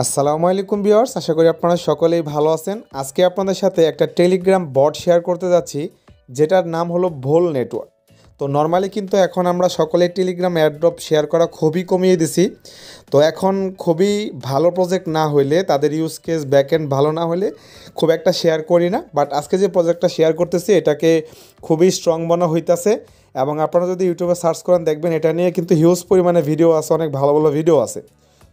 আসসালামু আলাইকুম ভিউয়ার্স, আশা করি আপনারা সকলেই ভালো আছেন। আজকে আপনাদের সাথে একটা টেলিগ্রাম বট শেয়ার করতে যাচ্ছি, যেটার নাম হলো ভোল নেটওয়ার্ক। তো নর্মালি কিন্তু এখন আমরা সকলে টেলিগ্রাম এয়ারড্রপ শেয়ার করা খুবই কমিয়ে দিছি। তো এখন খুবই ভালো প্রজেক্ট না হইলে, তাদের ইউজ কেস ব্যাকএন্ড ভালো না হলে খুব একটা শেয়ার করি না। বাট আজকে যে প্রজেক্টটা শেয়ার করতেছি এটাকে খুবই স্ট্রং মনে হইতাছে, এবং আপনারা যদি ইউটিউবে সার্চ করেন দেখবেন এটা নিয়ে কিন্তু হিউজ পরিমাণে ভিডিও আছে, অনেক ভালো ভালো ভিডিও আছে।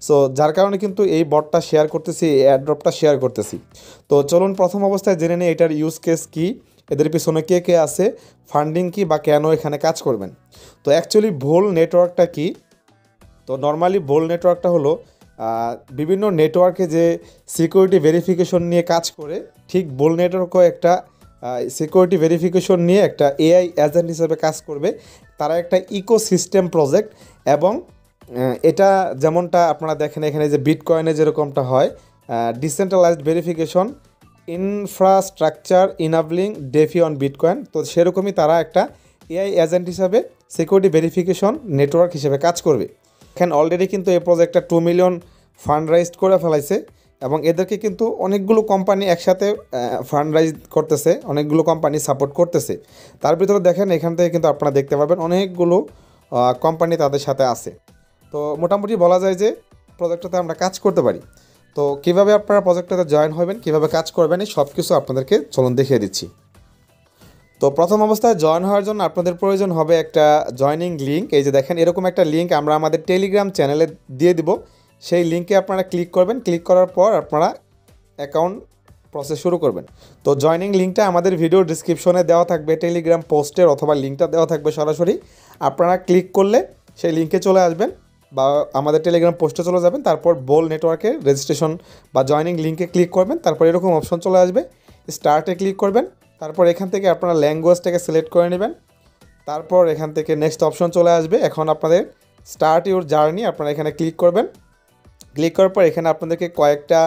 সো যার কারণে কিন্তু এই বটটা শেয়ার করতেছি, এই এয়ারড্রপটা শেয়ার করতেছি। তো চলুন প্রথম অবস্থায় জেনে নিই এটার ইউজ কেস কী, এদের পিছনে কে কে আছে, ফান্ডিং কী বা কেন এখানে কাজ করবেন। তো অ্যাকচুয়ালি ভোল নেটওয়ার্কটা কী? তো নর্মালি ভোল নেটওয়ার্কটা হলো বিভিন্ন নেটওয়ার্কে যে সিকিউরিটি ভেরিফিকেশন নিয়ে কাজ করে, ঠিক ভোল নেটওয়ার্কও একটা সিকিউরিটি ভেরিফিকেশন নিয়ে একটা এআই এজেন্ট হিসেবে কাজ করবে। তারা একটা ইকোসিস্টেম প্রজেক্ট, এবং এটা যেমনটা আপনারা দেখেন এখানে যে বিটকয়েনে যেরকমটা হয় decentralized verification infrastructure enabling DeFi on Bitcoin, তো সেরকমই তারা একটা এআই এজেন্ট হিসাবে সিকিউরিটি ভেরিফিকেশন নেটওয়ার্ক হিসেবে কাজ করবে। এখানে অলরেডি কিন্তু এই প্রজেক্টটা 2 মিলিয়ন ফান্ড রাইজ করে ফেলাইছে, এবং এদেরকে কিন্তু অনেকগুলো কোম্পানি একসাথে ফান্ড রাইজ করতেছে, অনেকগুলো কোম্পানি সাপোর্ট করতেছে। তার ভিতরে দেখেন এখান থেকে কিন্তু আপনারা দেখতে পাবেন অনেকগুলো কোম্পানি তাদের সাথে আছে। তো মোটামুটি বলা যায় যে প্রজেক্টটাতে আমরা কাজ করতে পারি। তো কীভাবে আপনারা প্রজেক্টটাতে জয়েন হবেন, কীভাবে কাজ করবেন, এই সব কিছু আপনাদেরকে চলুন দেখিয়ে দিচ্ছি। তো প্রথম অবস্থায় জয়েন হওয়ার জন্য আপনাদের প্রয়োজন হবে একটা জয়নিং লিঙ্ক। এই যে দেখেন এরকম একটা লিঙ্ক আমরা আমাদের টেলিগ্রাম চ্যানেলে দিয়ে দিব। সেই লিঙ্কে আপনারা ক্লিক করবেন, ক্লিক করার পর আপনারা অ্যাকাউন্ট প্রসেস শুরু করবেন। তো জয়নিং লিঙ্কটা আমাদের ভিডিও ডিসক্রিপশনে দেওয়া থাকবে, টেলিগ্রাম পোস্টের অথবা লিঙ্কটা দেওয়া থাকবে সরাসরি। আপনারা ক্লিক করলে সেই লিঙ্কে চলে আসবেন বা আমাদের টেলিগ্রাম পোস্টে চলে যাবেন, তারপর বোল নেটওয়ার্কের রেজিস্ট্রেশন বা জয়নিং লিঙ্কে ক্লিক করবেন, তারপর এরকম অপশন চলে আসবে, স্টার্টে ক্লিক করবেন। তারপর এখান থেকে আপনারা ল্যাঙ্গুয়েজটাকে সিলেক্ট করে নেবেন। তারপর এখান থেকে নেক্সট অপশন চলে আসবে, এখন আপনাদের স্টার্ট ইউর জার্নি, আপনারা এখানে ক্লিক করবেন। ক্লিক করার পর এখানে আপনাদেরকে কয়েকটা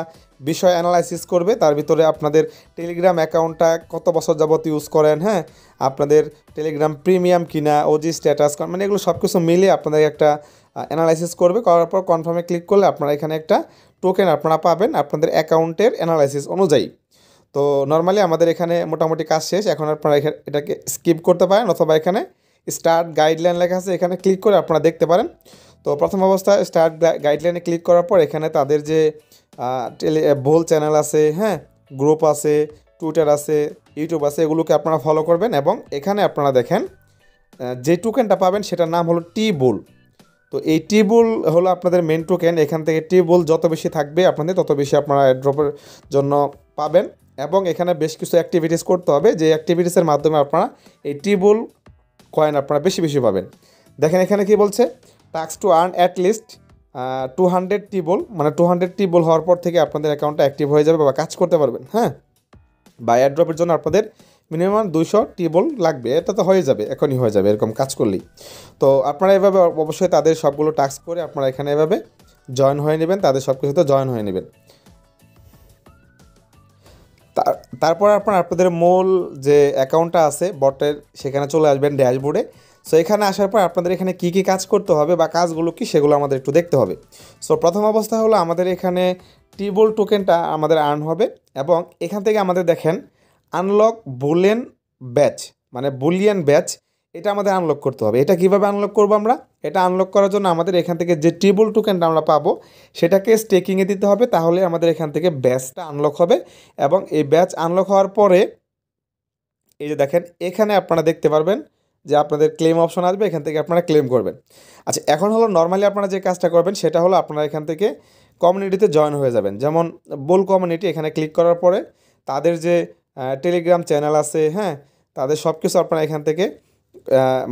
বিষয় অ্যানালাইসিস করবে, তার ভিতরে আপনাদের টেলিগ্রাম অ্যাকাউন্টটা কত বছর যাবত ইউজ করেন, হ্যাঁ, আপনাদের টেলিগ্রাম প্রিমিয়াম কিনা, ওজি স্ট্যাটাস, মানে এগুলো সব কিছু মিলিয়ে আপনাদের একটা অ্যানালাইসিস করবে। করার পর কনফার্মে ক্লিক করলে আপনারা এখানে একটা টোকেন আপনারা পাবেন আপনাদের অ্যাকাউন্টের অ্যানালাইসিস অনুযায়ী। তো নর্মালি আমাদের এখানে মোটামুটি কাজ শেষ, এখন আপনারা এটাকে স্কিপ করতে পারেন, অথবা এখানে স্টার্ট গাইডলাইন লেখা আছে, এখানে ক্লিক করে আপনারা দেখতে পারেন। তো প্রথম অবস্থায় স্টার্ট গাইডলাইনে ক্লিক করার পর এখানে তাদের যে ভোল চ্যানেল আছে, হ্যাঁ, গ্রুপ আছে, টুইটার আছে, ইউটিউব আছে, এগুলোকে আপনারা ফলো করবেন। এবং এখানে আপনারা দেখেন যে টোকেনটা পাবেন সেটার নাম হলো টি বুল। তো এই টি বুল হলো আপনাদের মেন টোকেন। এখান থেকে টি বুল যত বেশি থাকবে আপনাদের, তত বেশি আপনারা ড্রপের জন্য পাবেন। এবং এখানে বেশ কিছু অ্যাক্টিভিটিস করতে হবে, যে অ্যাক্টিভিটিসের মাধ্যমে আপনারা এই টি বুল কয়েন আপনারা বেশি বেশি পাবেন। দেখেন এখানে কি বলছে, task to earn at least 200 টি বুল, মানে 200 টি বুল হওয়ার পর থেকে আপনাদের অ্যাকাউন্টটা অ্যাক্টিভ হয়ে যাবে বা কাজ করতে পারবেন, হ্যাঁ। বা এয়ারড্রপের জন্য আপনাদের মিনিমাম 200 টি বুল লাগবে, এটা তো হয়ে যাবে, এখনই হয়ে যাবে এরকম কাজ করলেই। তো আপনারা এভাবে অবশ্যই তাদের সবগুলো টাস্ক করে আপনারা এখানে এভাবে জয়েন হয়ে নেবেন, তাদের সব কিছুতে জয়েন হয়ে নেবেন। তারপর আপনাদের মূল যে অ্যাকাউন্টটা আছে বটের, সেখানে চলে আসবেন ড্যাশবোর্ডে। সো এখানে আসার পর আপনাদের এখানে কী কী কাজ করতে হবে বা কাজগুলো কী সেগুলো আমাদের একটু দেখতে হবে। সো প্রথম অবস্থা হলো আমাদের এখানে টিবল টোকেনটা আমাদের আর্ন হবে, এবং এখান থেকে আমাদের দেখেন আনলক বুলিয়ান ব্যাচ, মানে বুলিয়ান ব্যাচ, এটা আমাদের আনলক করতে হবে। এটা কীভাবে আনলক করবো আমরা? এটা আনলক করার জন্য আমাদের এখান থেকে যে টিবল টোকেনটা আমরা পাবো সেটাকে স্টেকিংয়ে দিতে হবে, তাহলে আমাদের এখান থেকে ব্যাচটা আনলক হবে। এবং এই ব্যাচ আনলক হওয়ার পরে এই যে দেখেন এখানে আপনারা দেখতে পারবেন যে আপনাদের ক্লেম অপশন আসবে, এখান থেকে আপনারা ক্লেম করবেন। আচ্ছা, এখন হলো নর্মালি আপনারা যে কাজটা করবেন সেটা হলো আপনারা এখান থেকে কমিউনিটিতে জয়েন হয়ে যাবেন। যেমন বোল কমিউনিটি, এখানে ক্লিক করার পরে তাদের যে টেলিগ্রাম চ্যানেল আছে, হ্যাঁ, তাদের সব কিছু আপনারা এখান থেকে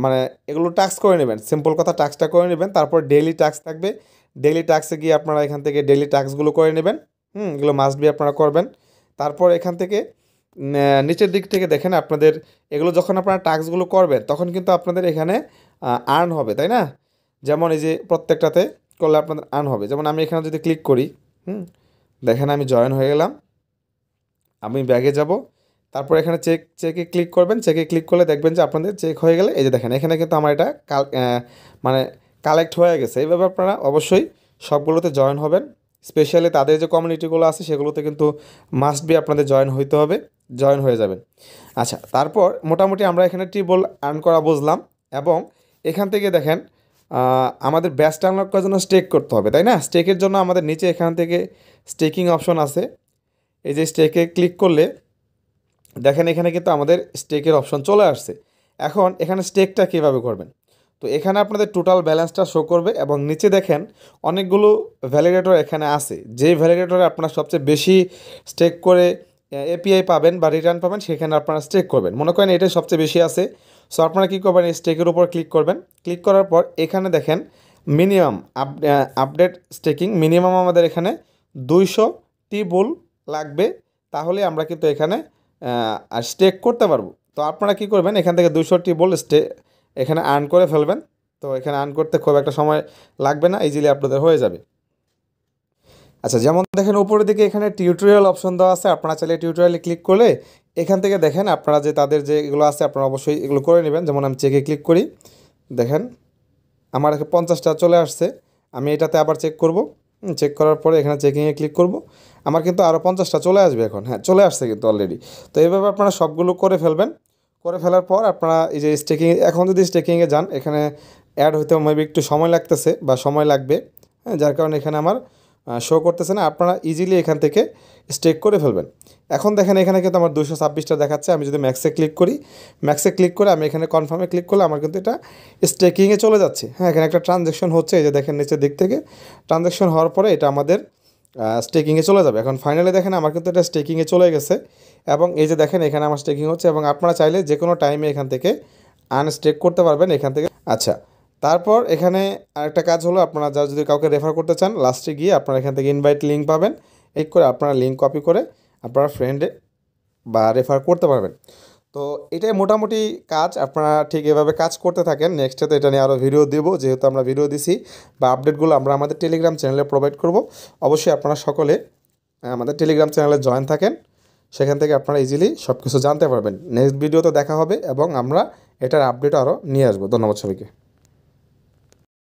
মানে এগুলো টাস্ক করে নেবেন, সিম্পল কথা টাস্কটা করে নেবেন। তারপর ডেইলি টাস্ক থাকবে, ডেইলি টাস্কে গিয়ে আপনারা এখান থেকে ডেইলি টাস্কগুলো করে নেবেন, এগুলো মাস্ট বি আপনারা করবেন। তারপর এখান থেকে নিচের দিক থেকে দেখেন আপনাদের এগুলো যখন আপনারা টাস্কগুলো করবেন তখন কিন্তু আপনাদের এখানে আর্ন হবে, তাই না? যেমন এই যে প্রত্যেকটাতে করলে আপনাদের আর্ন হবে। যেমন আমি এখানে যদি ক্লিক করি, দেখেন আমি জয়েন হয়ে গেলাম, আমি ব্যাগে যাব, তারপর এখানে চেকে ক্লিক করবেন। চেকে ক্লিক করলে দেখবেন যে আপনাদের চেক হয়ে গেলে এই যে দেখেন এখানে কিন্তু আমার এটা মানে কালেক্ট হয়ে গেছে। এইভাবে আপনারা অবশ্যই সবগুলোতে জয়েন হবেন, স্পেশালি তাদের যে কমিউনিটিগুলো আছে সেগুলোতে কিন্তু মাস্ট বি আপনাদের জয়েন হইতে হবে, জয়েন হয়ে যাবেন। আচ্ছা, তারপর মোটামুটি আমরা এখানে টিবল আর্ন করা বুঝলাম, এবং এখান থেকে দেখেন আমাদের ব্যাচটা আনলক করার জন্য স্টেক করতে হবে, তাই না? স্টেকের জন্য আমাদের নিচে এখান থেকে স্টেকিং অপশন আছে। এই যে স্টেকে ক্লিক করলে দেখেন এখানে কিন্তু আমাদের স্টেকের অপশন চলে আসছে। এখন এখানে স্টেকটা কীভাবে করবেন? তো এখানে আপনাদের টোটাল ব্যালেন্সটা শো করবে, এবং নিচে দেখেন অনেকগুলো ভ্যালিডেটর এখানে আছে। যেই ভ্যালিডেটরে আপনারা সবচেয়ে বেশি স্টেক করে এপিআই পাবেন বা রিটার্ন পাবেন, সেখানে আপনারা স্টেক করবেন। মনে করেন এটাই সবচেয়ে বেশি আছে। সো আপনারা কী করবেন, এই স্টেকের উপর ক্লিক করবেন। ক্লিক করার পর এখানে দেখেন মিনিমাম আপডেট স্টেকিং, মিনিমাম আমাদের এখানে 200 টিবল লাগবে, তাহলে আমরা কিন্তু এখানে আর স্টেক করতে পারবো। তো আপনারা কী করবেন, এখান থেকে 200 টিবল এখানে আর্ন করে ফেলবেন। তো এখানে আর্ন করতে খুব একটা সময় লাগবে না, ইজিলি আপনাদের হয়ে যাবে। আচ্ছা, যেমন দেখেন উপরের দিকে এখানে টিউটোরিয়াল অপশন দেওয়া আছে, আপনারা চাইলে টিউটোরিয়ালে ক্লিক করলে এখান থেকে দেখেন আপনারা যে তাদের যে এগুলো আছে আপনারা অবশ্যই এগুলো করে নেবেন। যেমন আমি চেকে ক্লিক করি, দেখেন আমার 50টা চলে আসছে। আমি এটাতে আবার চেক করব। চেক করার পরে এখানে চেকিংয়ে ক্লিক করব, আমার কিন্তু আরও 50টা চলে আসবে এখন। হ্যাঁ, চলে আসছে কিন্তু অলরেডি। তো এইভাবে আপনারা সবগুলো করে ফেলবেন। করে ফেলার পর আপনারা এই যে স্টেকিং, এখন যদি স্টেকিংয়ে যান এখানে অ্যাড হইতে মেবি একটু সময় লাগতেছে বা সময় লাগবে, হ্যাঁ, যার কারণে এখানে আমার শো করতেছে না। আপনারা ইজিলি এখান থেকে স্টেক করে ফেলবেন। এখন দেখেন এখানে কিন্তু আমার 226টা দেখাচ্ছে। আমি যদি ম্যাক্সে ক্লিক করি, ম্যাক্সে ক্লিক করে আমি এখানে কনফার্মে ক্লিক করলে আমার কিন্তু এটা স্টেকিংয়ে চলে যাচ্ছে। হ্যাঁ, এখানে একটা ট্রানজ্যাকশন হচ্ছে, এই যে দেখেন নিচের দিক থেকে ট্রানজ্যাকশন হওয়ার পরে এটা আমাদের স্টেকিংয়ে চলে যাবে। এখন ফাইনালি দেখেন আমার কিন্তু এটা স্টেকিংয়ে চলে গেছে, এবং এই যে দেখেন এখানে আমার স্টেকিং হচ্ছে, এবং আপনারা চাইলে যে কোনো টাইমে এখান থেকে আনস্টেক করতে পারবেন এখান থেকে। আচ্ছা, তারপর এখানে আরেকটা কাজ হলো, আপনারা যা যদি কাউকে রেফার করতে চান, লাস্টে গিয়ে আপনারা এখান থেকে ইনভাইট লিঙ্ক পাবেন। এই করে আপনারা লিঙ্ক কপি করে আপনারা ফ্রেন্ডে বা রেফার করতে পারবেন। তো এটাই মোটামুটি কাজ, আপনারা ঠিক এভাবে কাজ করতে থাকেন। নেক্সটে তো এটা নিয়ে আরও ভিডিও দেবো, যেহেতু আমরা ভিডিও দিছি বা আপডেটগুলো আমরা আমাদের টেলিগ্রাম চ্যানেলে প্রোভাইড করব। অবশ্যই আপনারা সকলে আমাদের টেলিগ্রাম চ্যানেলে জয়েন থাকেন, সেখান থেকে আপনারা ইজিলি সব কিছু জানতে পারবেন। নেক্সট ভিডিওতে দেখা হবে, এবং আমরা এটার আপডেট আরও নিয়ে আসবো। ধন্যবাদ সবাইকে।